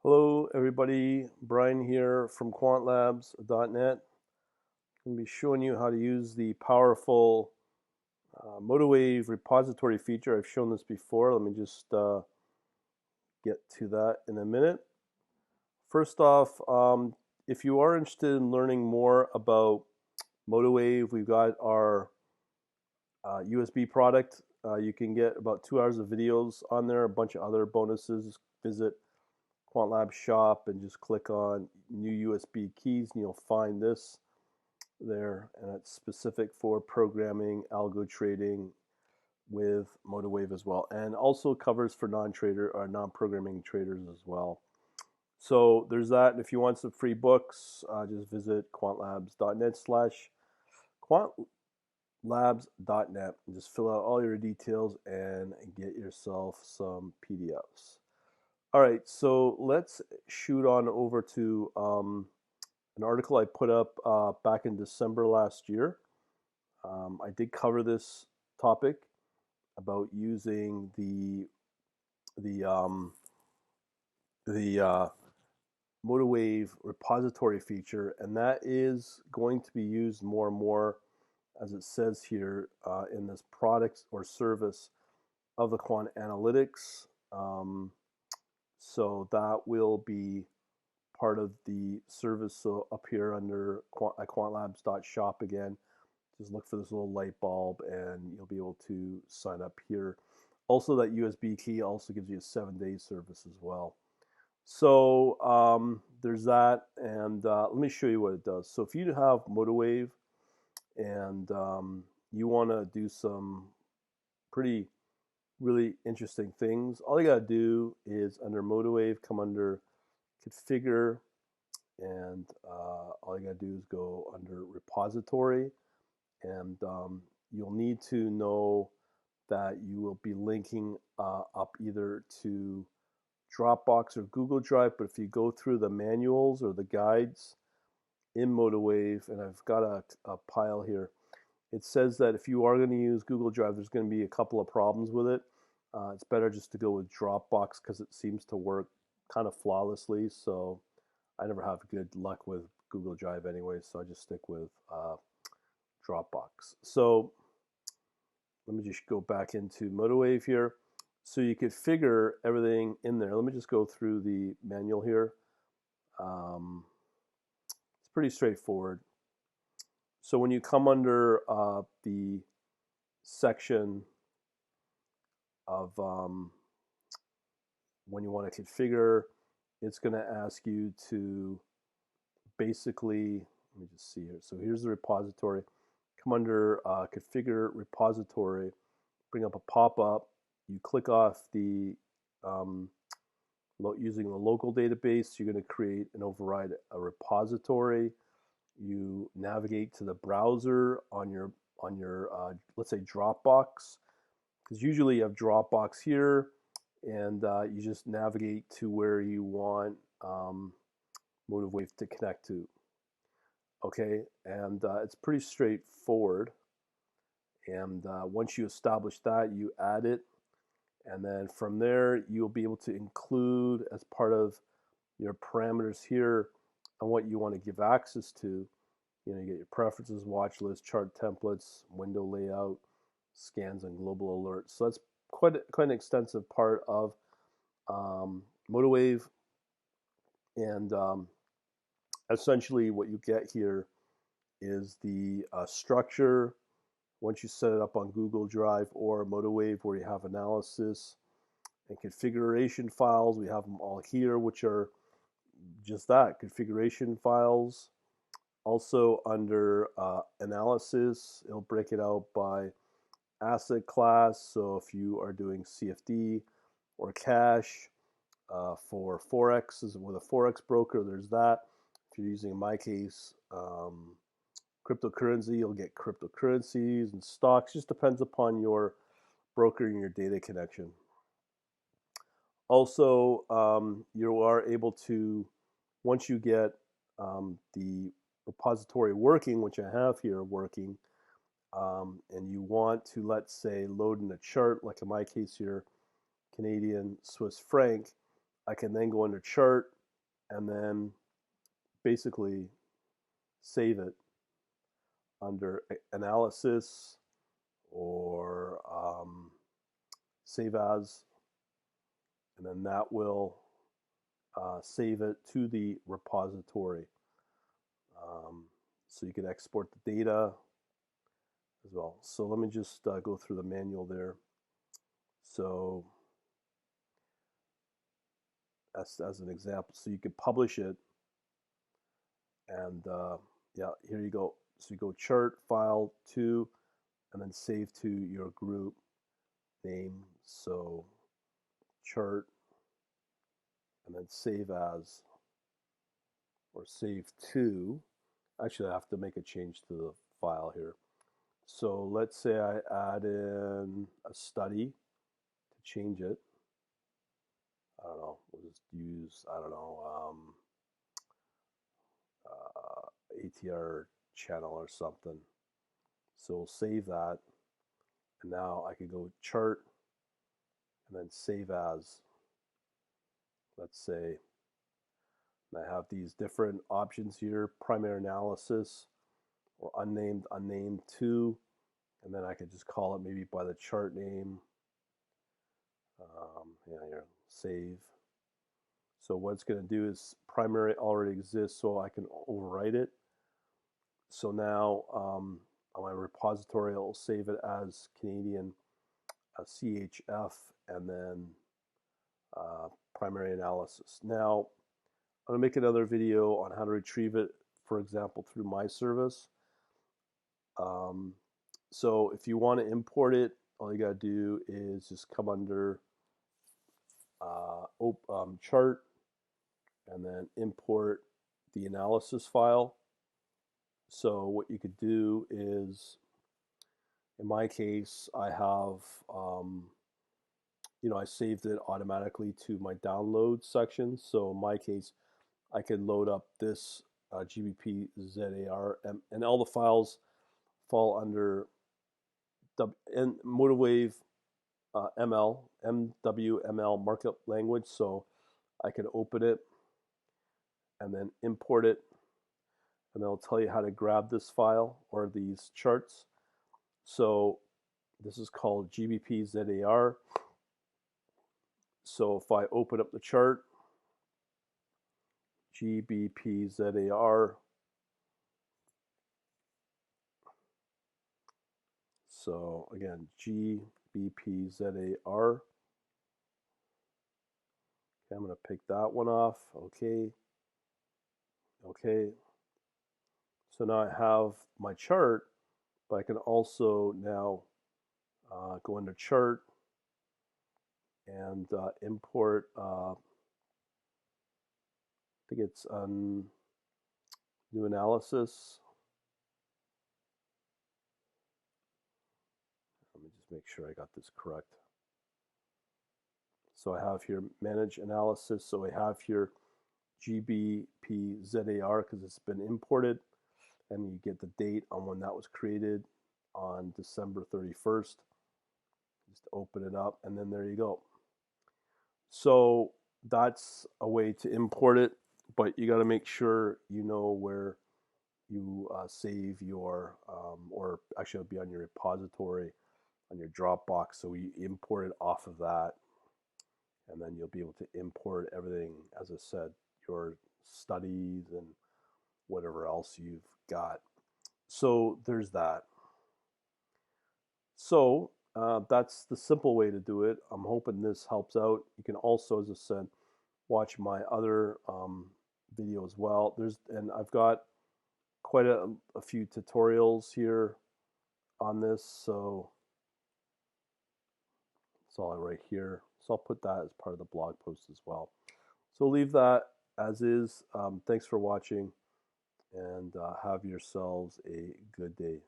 Hello everybody, Brian here from Quantlabs.net. I'm going to be showing you how to use the powerful MotiveWave Repository feature. I've shown this before. Let me just get to that in a minute. First off, if you are interested in learning more about MotiveWave, we've got our USB product. You can get about 2 hours of videos on there, a bunch of other bonuses. Visit Quantlabs Shop and just click on new USB keys and you'll find this there, and it's specific for programming, algo trading with MotiveWave as well, and also covers for non-trader or non-programming traders as well. So there's that, and if you want some free books, just visit quantlabs.net and just fill out all your details and get yourself some PDFs. All right, so let's shoot on over to an article I put up back in December last year. I did cover this topic about using the MotiveWave repository feature, and that is going to be used more and more, as it says here, in this product or service of the Quant Analytics. So that will be part of the service. So up here under quantlabs.shop again, just look for this little light bulb and you'll be able to sign up here. Also, that USB key also gives you a 7-day service as well. So there's that, and let me show you what it does. So if you have MotiveWave and you want to do some really interesting things, all you got to do is under MotiveWave, come under configure, and all you got to do is go under repository, and you'll need to know that you will be linking up either to Dropbox or Google Drive. But if you go through the manuals or the guides in MotiveWave, and I've got a pile here, it says that if you are going to use Google Drive, there's going to be a couple of problems with it. It's better just to go with Dropbox because it seems to work kind of flawlessly. So I never have good luck with Google Drive anyway, so I just stick with Dropbox. So let me just go back into MotiveWave here. So you could figure everything in there. Let me just go through the manual here. It's pretty straightforward. So when you come under the section of when you want to configure, it's going to ask you to basically, let me just see here. So here's the repository. Come under configure repository, bring up a pop-up. You click off the using the local database. You're going to create and override a repository. You navigate to the browser on your let's say Dropbox, because usually you have Dropbox here, and you just navigate to where you want MotiveWave to connect to. Okay, and it's pretty straightforward. And once you establish that, you add it, and then from there you'll be able to include as part of your parameters here on what you want to give access to. You know, you get your preferences, watch list, chart templates, window layout, scans, and global alerts. So that's quite an extensive part of MotiveWave, and essentially what you get here is the structure. Once you set it up on Google Drive or MotiveWave, where you have analysis and configuration files, we have them all here, which are just that, configuration files. Also under analysis, it'll break it out by asset class. So if you are doing CFD or cash for Forex with a Forex broker, there's that. If you're using, in my case, cryptocurrency, you'll get cryptocurrencies and stocks. Just depends upon your broker and your data connection. Also, you are able to, once you get the repository working, which I have here working, and you want to, let's say, load in a chart, like in my case here, Canadian Swiss franc, I can then go under chart, and then basically save it under analysis or save as, and then that will save it to the repository. So you can export the data as well. So let me just go through the manual there. So as an example, so you can publish it, and yeah, here you go. So you go chart, file, to, and then save to your group name. So chart, and then save as, or save to. Actually, I have to make a change to the file here. So let's say I add in a study to change it. I don't know, we'll just use, I don't know, ATR channel or something. So we'll save that, and now I can go chart and then save as. Let's say, and I have these different options here: primary analysis, or unnamed, unnamed to, and then I could just call it maybe by the chart name. Yeah, here, save. So what it's going to do is primary already exists, so I can overwrite it. So now on my repository, I'll save it as Canadian CHF, and then primary analysis. Now, I'm going to make another video on how to retrieve it, for example, through my service. So if you want to import it, all you got to do is just come under chart, and then import the analysis file. So what you could do is, in my case, I have, I saved it automatically to my download section. So in my case, I can load up this GBP ZAR, and all the files fall under MotiveWave MWML markup language. So I can open it and then import it, and they'll tell you how to grab this file or these charts. So this is called GBP ZAR. So if I open up the chart, GBP ZAR, so again, GBP ZAR. Okay, I'm going to pick that one off. Okay. Okay. So now I have my chart, but I can also now go into chart and import, I think it's new analysis. Let me just make sure I got this correct. So I have here manage analysis. So I have here GBP ZAR because it's been imported, and you get the date on when that was created on December 31st. Just open it up, and then there you go. So that's a way to import it, but you got to make sure you know where you save your, or actually it'll be on your repository, on your Dropbox. So you import it off of that, and then you'll be able to import everything, as I said, your studies and whatever else you've got. So there's that. So that's the simple way to do it. I'm hoping this helps out. You can also, as I said, watch my other video as well. And I've got quite a few tutorials here on this, so it's all right here. So I'll put that as part of the blog post as well. So leave that as is. Thanks for watching, and have yourselves a good day.